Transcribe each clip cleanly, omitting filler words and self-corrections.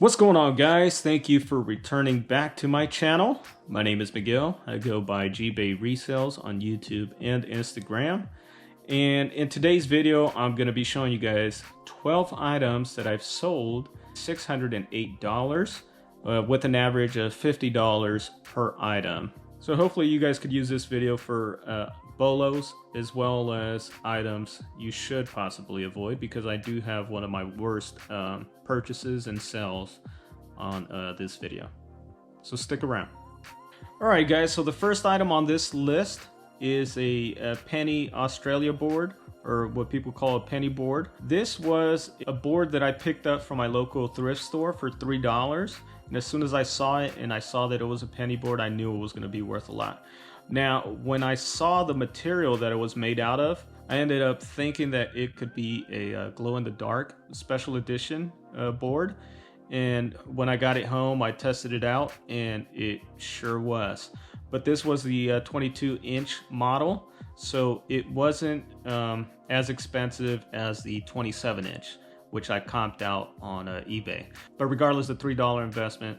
What's going on, guys? Thank you for returning back to my channel. My name is Miguel. I go by G-Bay Resales on YouTube and Instagram. And in today's video, I'm going to be showing you guys 12 items that I've sold $608 with an average of $50 per item. So hopefully you guys could use this video for bolos as well as items you should possibly avoid, because I do have one of my worst purchases and sales on this video. So stick around. Alright guys, so the first item on this list is a penny Australia board, or what people call a penny board. This was a board that I picked up from my local thrift store for $3. And as soon as I saw it and I saw that it was a penny board, I knew it was going to be worth a lot. Now, when I saw the material that it was made out of, I ended up thinking that it could be a glow-in-the-dark special edition board. And when I got it home, I tested it out, and it sure was. But this was the 22-inch model, so it wasn't as expensive as the 27-inch, which I comped out on eBay. But regardless, the $3 investment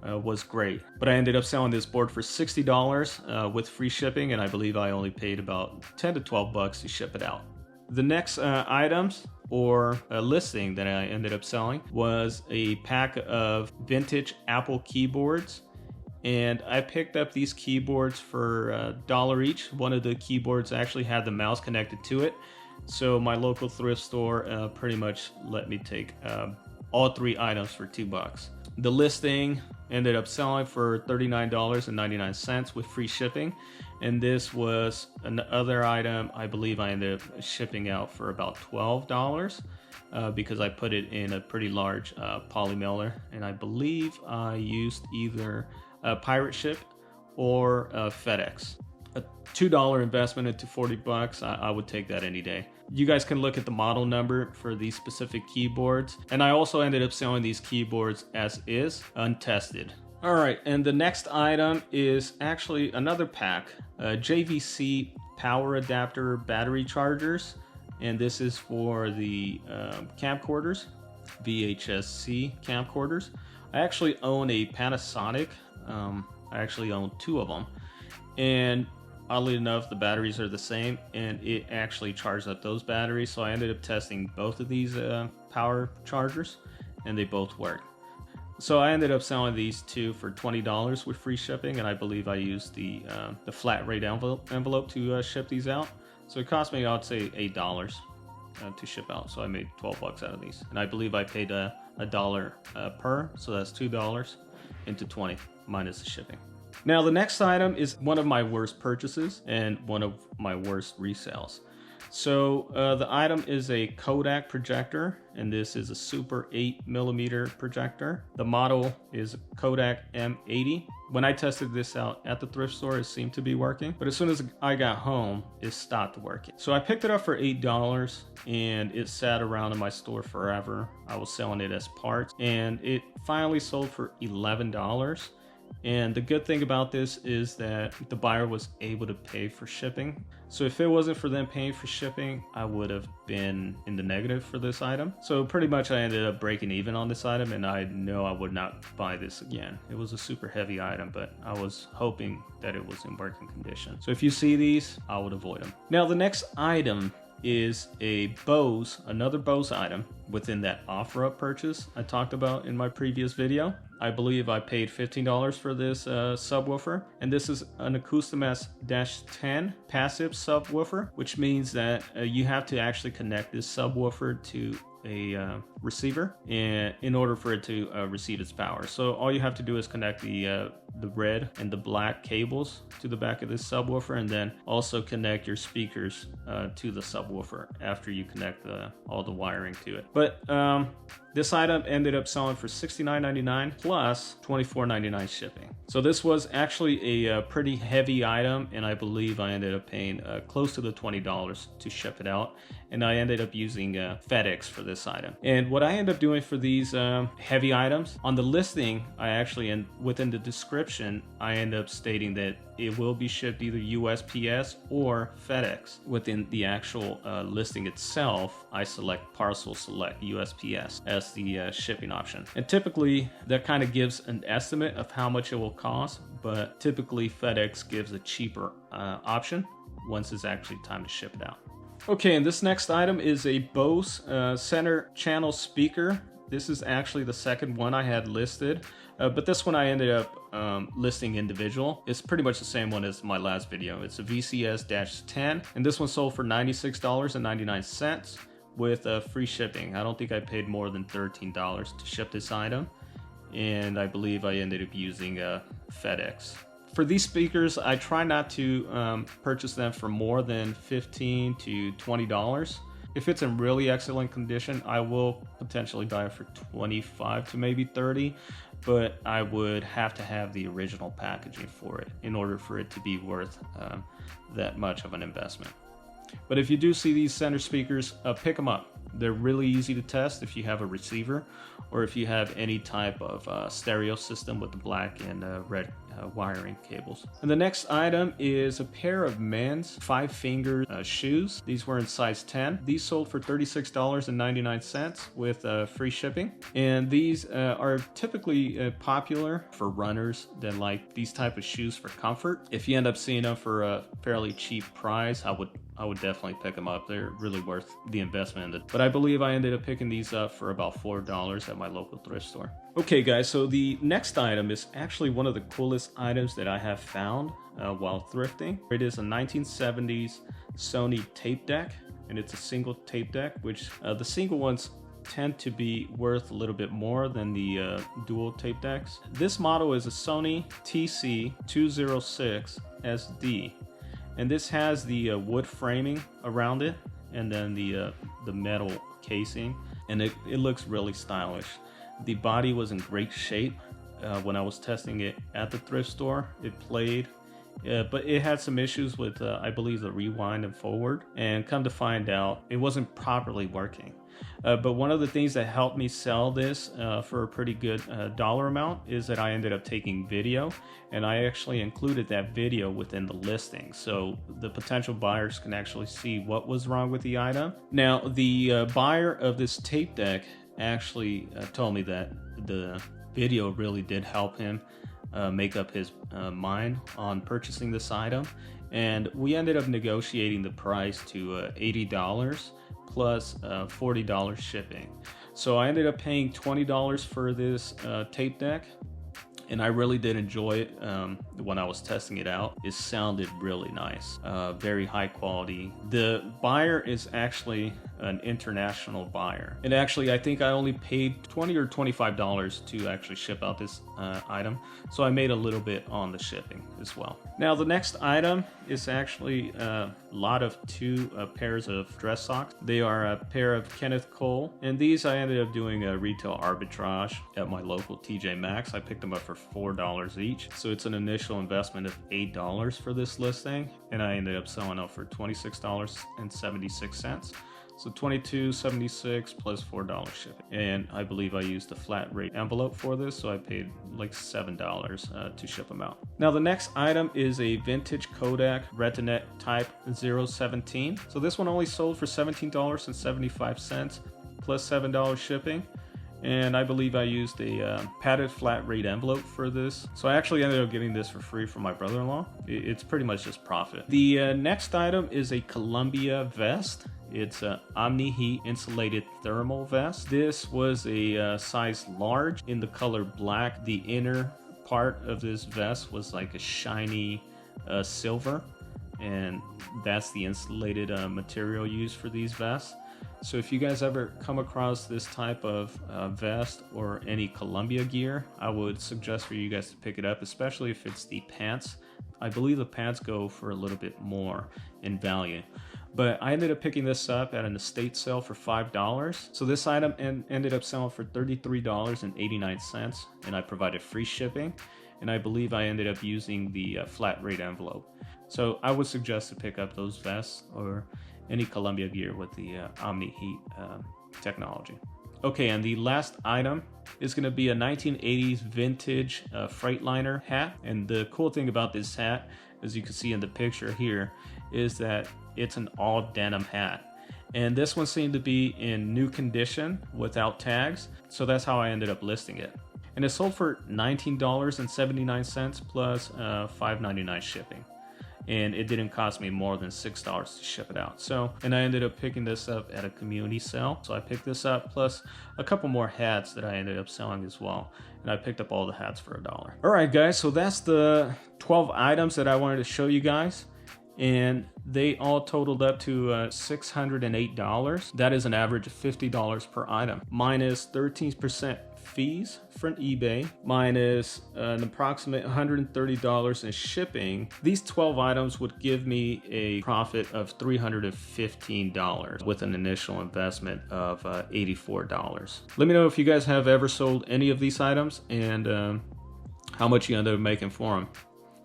was great. But I ended up selling this board for $60 with free shipping, and I believe I only paid about 10 to 12 bucks to ship it out. The next items or a listing that I ended up selling was a pack of vintage Apple keyboards. And I picked up these keyboards for $1 each. One of the keyboards actually had the mouse connected to it. So my local thrift store pretty much let me take all three items for $2. The listing ended up selling for $39.99 with free shipping. And this was another item I believe I ended up shipping out for about $12 because I put it in a pretty large poly mailer. And I believe I used either pirate ship or FedEx. A $2 investment into 40 bucks, I would take that any day. You guys can look at the model number for these specific keyboards. And I also ended up selling these keyboards as is, untested. All right, and the next item is actually another pack, JVC power adapter battery chargers. And this is for the camcorders, VHS-C camcorders. I actually own a Panasonic. I actually own two of them. And oddly enough, the batteries are the same, and it actually charged up those batteries. So I ended up testing both of these power chargers, and they both work. So I ended up selling these two for $20 with free shipping, and I believe I used the flat rate envelope to ship these out. So it cost me, I'd say, $8 to ship out. So I made 12 bucks out of these, and I believe I paid a dollar per, so that's $2 into 20 minus the shipping. Now the next item is one of my worst purchases and one of my worst resales. So the item is a Kodak projector, and this is a super 8mm projector. The model is Kodak M80. When I tested this out at the thrift store, it seemed to be working, but as soon as I got home, it stopped working. So I picked it up for $8, and it sat around in my store forever. I was selling it as parts, and it finally sold for $11. And the good thing about this is that the buyer was able to pay for shipping. So if it wasn't for them paying for shipping, I would have been in the negative for this item. So pretty much I ended up breaking even on this item, and I know I would not buy this again. It was a super heavy item, but I was hoping that it was in working condition. So if you see these, I would avoid them. Now the next item is a Bose, another Bose item within that offer-up purchase I talked about in my previous video. I believe I paid $15 for this subwoofer, and this is an Acoustimas-10 passive subwoofer, which means that you have to actually connect this subwoofer to a receiver in order for it to receive its power. So all you have to do is connect the red and the black cables to the back of this subwoofer, and then also connect your speakers to the subwoofer after you connect all the wiring to it. But this item ended up selling for $69.99 plus $24.99 shipping. So this was actually a pretty heavy item, and I believe I ended up paying close to the $20 to ship it out. And I ended up using FedEx for this item. And what I end up doing for these heavy items, on the listing, I actually, and within the description, I end up stating that it will be shipped either USPS or FedEx. Within the actual listing itself, I select Parcel Select USPS as as the shipping option. And typically that kind of gives an estimate of how much it will cost, but typically FedEx gives a cheaper option once it's actually time to ship it out. Okay, and this next item is a Bose center channel speaker. This is actually the second one I had listed, but this one I ended up listing individual. It's pretty much the same one as my last video. It's a VCS-10, and this one sold for $96.99 with free shipping. I don't think I paid more than $13 to ship this item, and I believe I ended up using FedEx. For these speakers, I try not to purchase them for more than $15 to $20. If it's in really excellent condition, I will potentially buy it for $25 to maybe $30, but I would have to have the original packaging for it in order for it to be worth that much of an investment. But if you do see these center speakers, pick them up. They're really easy to test if you have a receiver or if you have any type of stereo system with the black and red wiring cables. And the next item is a pair of men's 5-finger shoes. These were in size 10. These sold for $36.99 with free shipping. And these are typically popular for runners that like these type of shoes for comfort. If you end up seeing them for a fairly cheap price, I would definitely pick them up. They're really worth the investment. But I believe I ended up picking these up for about $4 at my local thrift store. Okay guys, so the next item is actually one of the coolest items that I have found while thrifting. It is a 1970s Sony tape deck, and it's a single tape deck, which the single ones tend to be worth a little bit more than the dual tape decks. This model is a Sony TC206 SD. And this has the wood framing around it, and then the metal casing, and it looks really stylish. The body was in great shape when I was testing it at the thrift store. It played, but it had some issues with, I believe, the rewind and forward, and come to find out, it wasn't properly working. But one of the things that helped me sell this for a pretty good dollar amount is that I ended up taking video, and I actually included that video within the listing, so the potential buyers can actually see what was wrong with the item. Now, the buyer of this tape deck actually told me that the video really did help him make up his mind on purchasing this item, and we ended up negotiating the price to $80 plus $40 shipping. So I ended up paying $20 for this tape deck, and I really did enjoy it when I was testing it out. It sounded really nice, very high quality. The buyer is actually an international buyer, and actually I think I only paid $20 or $25 to actually ship out this item, so I made a little bit on the shipping as well. Now the next item is actually a lot of two pairs of dress socks. They are a pair of Kenneth Cole, and these I ended up doing a retail arbitrage at my local TJ Maxx. I picked them up for $4 each, so it's an initial investment of $8 for this listing, and I ended up selling out for $26.76. So $22.76 plus $4 shipping. And I believe I used a flat rate envelope for this, so I paid like $7 to ship them out. Now the next item is a vintage Kodak Retinet Type 017. So this one only sold for $17.75 plus $7 shipping. And I believe I used a padded flat rate envelope for this. So I actually ended up getting this for free from my brother-in-law. It's pretty much just profit. The next item is a Columbia vest. It's an OmniHeat insulated thermal vest. This was a size large in the color black. The inner part of this vest was like a shiny silver, and that's the insulated material used for these vests. So if you guys ever come across this type of vest or any Columbia gear, I would suggest for you guys to pick it up, especially if it's the pants. I believe the pants go for a little bit more in value. But I ended up picking this up at an estate sale for $5. So this item ended up selling for $33.89, and I provided free shipping. And I believe I ended up using the flat rate envelope. So I would suggest to pick up those vests or any Columbia gear with the OmniHeat technology. Okay, and the last item is going to be a 1980s vintage Freightliner hat. And the cool thing about this hat, as you can see in the picture here, is that it's an all denim hat. And this one seemed to be in new condition without tags, so that's how I ended up listing it. And it sold for $19.79 plus $5.99 shipping. And it didn't cost me more than $6 to ship it out. So, and I ended up picking this up at a community sale. So I picked this up plus a couple more hats that I ended up selling as well. And I picked up all the hats for $1. All right, guys, so that's the 12 items that I wanted to show you guys. And they all totaled up to $608. That is an average of $50 per item, minus 13% fees from eBay, minus an approximate $130 in shipping. These 12 items would give me a profit of $315 with an initial investment of $84. Let me know if you guys have ever sold any of these items and how much you ended up making for them.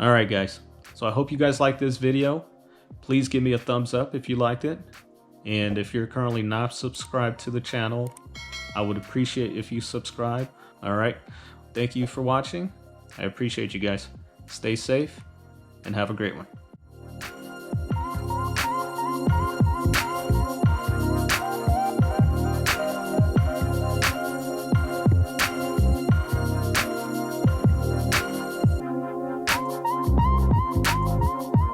All right, guys. So I hope you guys liked this video. Please give me a thumbs up if you liked it. And if you're currently not subscribed to the channel, I would appreciate if you subscribe. All right. Thank you for watching. I appreciate you guys. Stay safe and have a great one.